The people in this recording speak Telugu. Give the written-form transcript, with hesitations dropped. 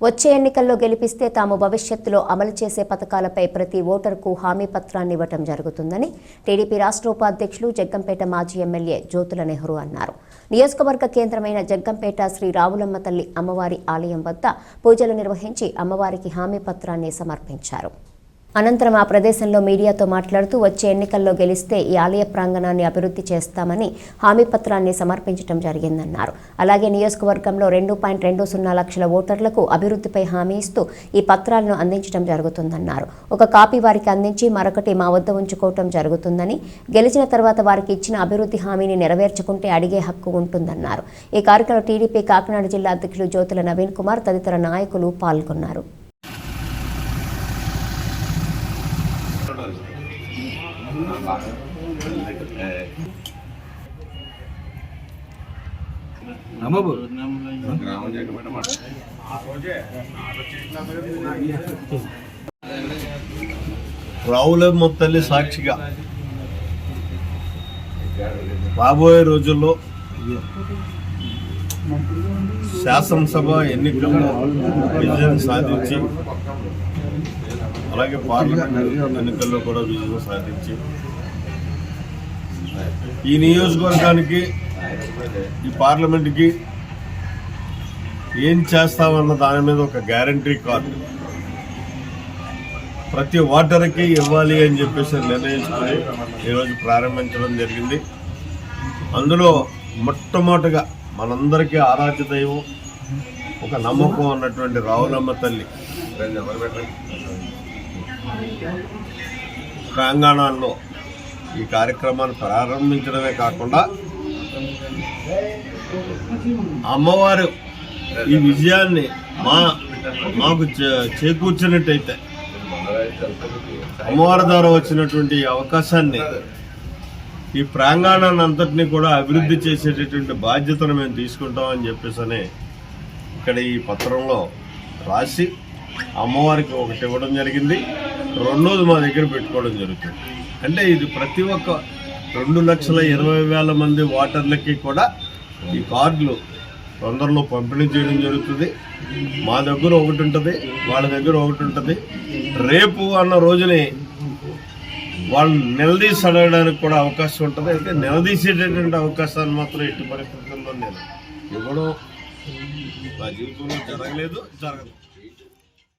వచ్చే ఎన్నికల్లో గెలిపిస్తే తాము భవిష్యత్తులో అమలు చేసే పథకాలపై ప్రతి ఓటరుకు హామీ పత్రాన్ని ఇవ్వటం జరుగుతుందని టీడీపీ రాష్ట్ర ఉపాధ్యక్షులు జగ్గంపేట మాజీ ఎమ్మెల్యే జ్యోతుల నెహ్రూ అన్నారు. నియోజకవర్గ కేంద్రమైన జగ్గంపేట శ్రీ రావులమ్మ తల్లి అమ్మవారి ఆలయం వద్ద పూజలు నిర్వహించి అమ్మవారికి హామీ పత్రాన్ని సమర్పించారు. అనంతరం ఆ ప్రదేశంలో మీడియాతో మాట్లాడుతూ వచ్చే ఎన్నికల్లో గెలిస్తే ఈ ఆలయ ప్రాంగణాన్ని అభివృద్ధి చేస్తామని హామీ పత్రాన్ని సమర్పించడం జరిగిందన్నారు. అలాగే నియోజకవర్గంలో 2.20 లక్షల ఓటర్లకు అభివృద్ధిపై హామీ ఇస్తూ ఈ పత్రాలను అందించడం జరుగుతుందన్నారు. ఒక కాపీ వారికి అందించి మరొకటి మా వద్ద ఉంచుకోవటం జరుగుతుందని, గెలిచిన తర్వాత వారికి ఇచ్చిన అభివృద్ధి హామీని నెరవేర్చుకుంటే అడిగే హక్కు ఉంటుందన్నారు. ఈ కార్యక్రమంలో టీడీపీ కాకినాడ జిల్లా అధ్యక్షులు జ్యోతుల నవీన్ కుమార్ తదితర నాయకులు పాల్గొన్నారు. రావులమ్మ తల్లి సాక్షిగా రాబోయే రోజుల్లో శాసనసభ ఎన్నికల్లో విజయం సాధించి, అలాగే పార్లమెంట్ ఎన్నికల్లో కూడా విజయం సాధించి ఈ నియోజకవర్గానికి, ఈ పార్లమెంట్కి ఏం చేస్తామన్న దాని మీద ఒక గ్యారంటీ కార్డు ప్రతి ఓటర్కి ఇవ్వాలి అని చెప్పేసి నిర్ణయించుకుని ఈరోజు ప్రారంభించడం జరిగింది. అందులో మొట్టమొదటిగా మనందరికీ ఆరాధ్య దైవం, ఒక నమ్మకం అన్నటువంటి రావులమ్మ తల్లి ప్రాంగణాల్లో ఈ కార్యక్రమాన్ని ప్రారంభించడమే కాకుండా అమ్మవారు ఈ విజయాన్ని మాకు చేకూర్చినట్టయితే అమ్మవారి ద్వారా వచ్చినటువంటి అవకాశాన్ని, ఈ ప్రాంగణాన్ని అంతటినీ కూడా అభివృద్ధి చేసేటటువంటి బాధ్యతను మేము తీసుకుంటామని చెప్పేసి ఇక్కడ ఈ పత్రంలో రాసి అమ్మవారికి ఒకటి ఇవ్వడం జరిగింది. రెండోది మా దగ్గర పెట్టుకోవడం జరుగుతుంది. అంటే ఇది ప్రతి ఒక్క 2,20,000 మంది ఓటర్లకి కూడా ఈ కార్డులు తొందరలో పంపిణీ చేయడం జరుగుతుంది. మా దగ్గర ఒకటి ఉంటుంది, వాళ్ళ దగ్గర ఒకటి ఉంటుంది. రేపు అన్న రోజుని వాళ్ళు నిలదీసి అడగడానికి కూడా అవకాశం ఉంటుంది. అయితే నిలదీసేటటువంటి అవకాశాన్ని మాత్రం ఎట్టి పరిస్థితుల్లో నేను ఇవ్వడం నా జీవితంలో జరగలేదు, జరగదు.